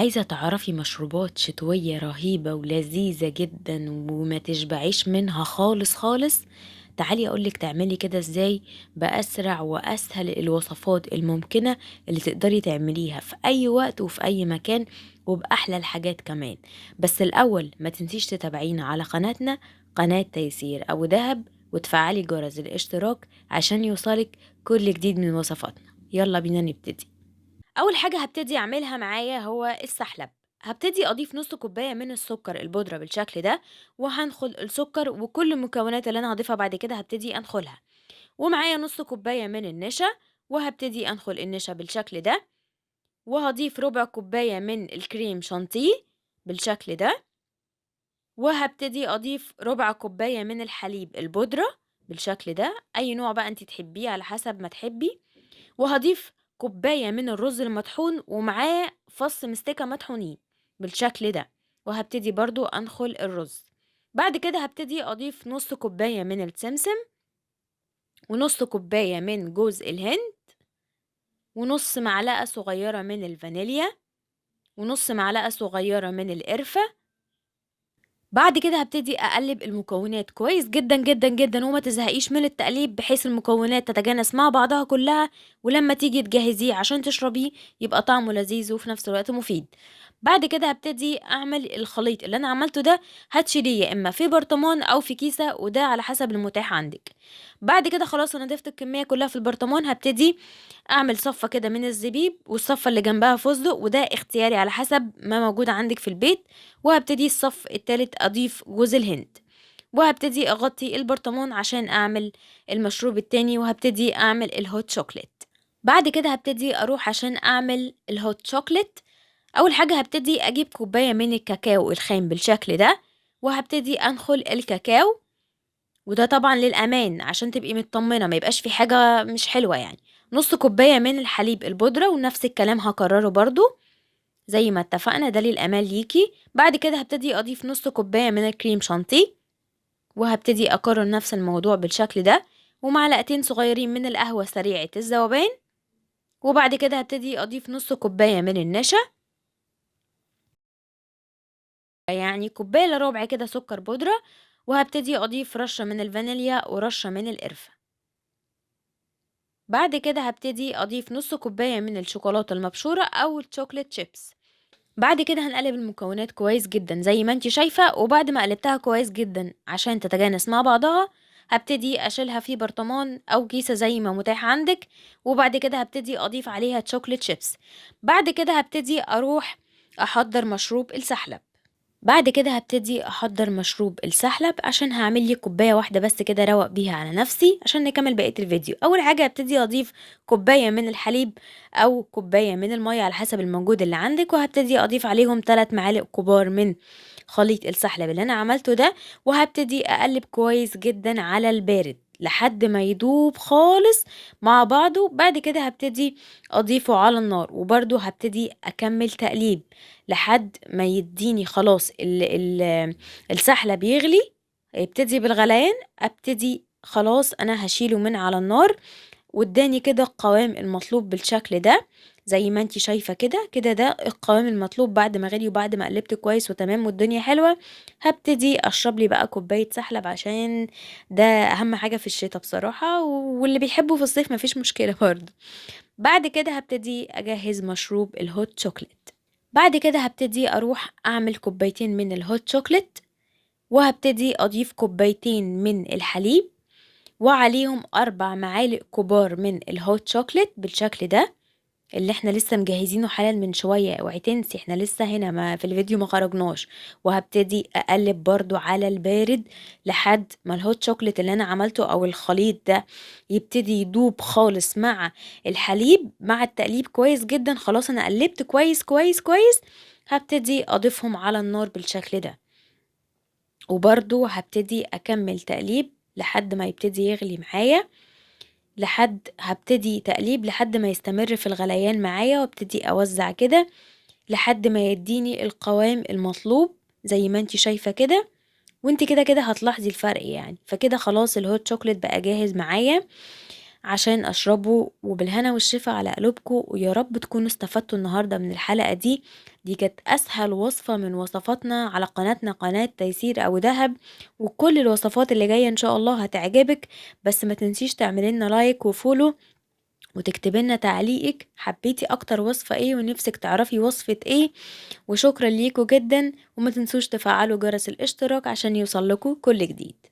عايزة تعرفي مشروبات شتوية رهيبة ولذيذة جدا وما تشبعيش منها خالص خالص. تعالي اقولك تعملي كده ازاي بأسرع وأسهل الوصفات الممكنة اللي تقدري تعمليها في أي وقت وفي أي مكان وبأحلى الحاجات كمان. بس الأول ما تنسيش تتابعينا على قناتنا، قناة تيسير أبو دهب، وتفعلي جرس الاشتراك عشان يوصلك كل جديد من وصفاتنا. يلا بينا نبتدي. اول حاجه هبتدي اعملها معايا هو السحلب. هبتدي اضيف نص كوبايه من السكر البودره بالشكل ده، وهنخل السكر وكل المكونات اللي انا هضيفها بعد كده هبتدي انخلها. ومعايا نص كوبايه من النشا، وهبتدي انخل النشا بالشكل ده. وهضيف ربع كوبايه من الكريم شانتيه بالشكل ده. وهبتدي اضيف ربع كوبايه من الحليب البودره بالشكل ده، اي نوع بقى انت تحبيه على حسب ما تحبي. وهضيف كوباية من الرز المطحون ومعاه فص مستكة مطحونين بالشكل ده. وهبتدي برضو أنخل الرز. بعد كده هبتدي أضيف نص كوباية من السمسم، ونص كوباية من جوز الهند، ونص معلقة صغيرة من الفانيليا، ونص معلقة صغيرة من القرفة. بعد كده هبتدي اقلب المكونات كويس جدا جدا جدا، وما تزهقيش من التقليب بحيث المكونات تتجانس مع بعضها كلها. ولما تيجي تجهزيه عشان تشربيه يبقى طعمه لذيذ وفي نفس الوقت مفيد. بعد كده هبتدي اعمل الخليط اللي انا عملته ده. هتشيليه يا اما في برطمان او في كيسة، وده على حسب المتاح عندك. بعد كده خلاص انا ضفت الكمية كلها في البرطمان. هبتدي اعمل صفة كده من الزبيب، والصفة اللي جنبها فستق، وده اختياري على حسب ما موجود عندك في البيت. وهبتدي الصف التالت اضيف جوز الهند. وهبتدي اغطي البرطمان عشان اعمل المشروب التاني، وهبتدي اعمل الهوت شوكليت. بعد كده هبتدي اروح عشان اعمل الهوت شوكليت. اول حاجة هبتدي اجيب كوباية من الكاكاو الخام بالشكل ده، وهبتدي انخل الكاكاو. وده طبعا للامان عشان تبقي مطمنة ما يبقاش في حاجة مش حلوة يعني. نص كوباية من الحليب البودرة، ونفس الكلام هكرره برضو زي ما اتفقنا، ده للأمان ليكي. بعد كده هبتدي أضيف نص كوباية من الكريم شانتيه، وهبتدي أكرر نفس الموضوع بالشكل ده. ومعلقتين صغيرين من القهوة سريعة الذوبان. وبعد كده هبتدي أضيف نص كوباية من النشا، يعني كوباية إلا ربع كده سكر بودرة. وهبتدي أضيف رشة من الفانيليا ورشة من القرفة. بعد كده هبتدي أضيف نص كوباية من الشوكولاتة المبشورة أو الشوكليت شيبس. بعد كده هنقلب المكونات كويس جدا زي ما انتي شايفة. وبعد ما قلبتها كويس جدا عشان تتجانس مع بعضها، هبتدي اشيلها في برطمان او كيسة زي ما متاح عندك. وبعد كده هبتدي اضيف عليها شوكليت شيبس. بعد كده هبتدي اروح احضر مشروب السحلب. بعد كده هبتدي احضر مشروب السحلب عشان هعمل لي كوبايه واحده بس كده روق بيها على نفسي عشان نكمل بقيه الفيديو. اول حاجه هبتدي اضيف كوبايه من الحليب او كوبايه من الميه على حسب الموجود اللي عندك، وهبتدي اضيف عليهم 3 معالق كبار من خليط السحلب اللي انا عملته ده. وهبتدي اقلب كويس جدا على البارد لحد ما يدوب خالص مع بعضه. بعد كده هبتدي اضيفه على النار، وبرده هبتدي اكمل تقليب لحد ما يديني خلاص السحلب بيغلي، يبتدي بالغليان. ابتدي خلاص انا هشيله من على النار، واداني كده القوام المطلوب بالشكل ده زي ما انتي شايفة كده. كده ده القوام المطلوب بعد ما غلي وبعد ما قلبت كويس وتمام والدنيا حلوة. هبتدي اشرب لي بقى كوباية سحلب عشان ده اهم حاجة في الشتاء بصراحة، واللي بيحبه في الصيف مفيش مشكلة برضه. بعد كده هبتدي اجهز مشروب الهوت شوكليت. بعد كده هبتدي اروح اعمل كوبايتين من الهوت شوكليت، وهبتدي اضيف كوبايتين من الحليب، وعليهم 4 معالق كبار من الهوت شوكليت بالشكل ده اللي احنا لسه مجهزينه حالا من شوية. اوعي تنسي احنا لسه هنا ما في الفيديو ما خرجناش. وهبتدي اقلب برضو على البارد لحد ما الهوت شوكليت اللي انا عملته او الخليط ده يبتدي يدوب خالص مع الحليب مع التقليب كويس جدا. خلاص انا قلبت كويس كويس كويس. هبتدي اضيفهم على النار بالشكل ده، وبرضو هبتدي اكمل تقليب لحد ما يبتدي يغلي معايا. هبتدي تقليب لحد ما يستمر في الغليان معايا، وابتدي اوزع كده لحد ما يديني القوام المطلوب زي ما انتي شايفة كده. وانتي كده كده هتلاحظي الفرق يعني. فكده خلاص الهوت شوكليت بقى جاهز معايا. عشان أشربه، وبالهنا والشفا على قلوبكم، ويا رب تكونوا استفدتوا النهاردة من الحلقة دي. دي كانت أسهل وصفة من وصفاتنا على قناتنا، قناة تيسير أو دهب، وكل الوصفات اللي جاية إن شاء الله هتعجبك. بس ما تنسيش تعمليلنا لايك وفولو، وتكتبي لنا تعليقك حبيتي أكتر وصفة ايه، ونفسك تعرفي وصفة ايه. وشكرا ليكوا جدا، وما تنسوش تفعلوا جرس الاشتراك عشان يوصلكوا كل جديد.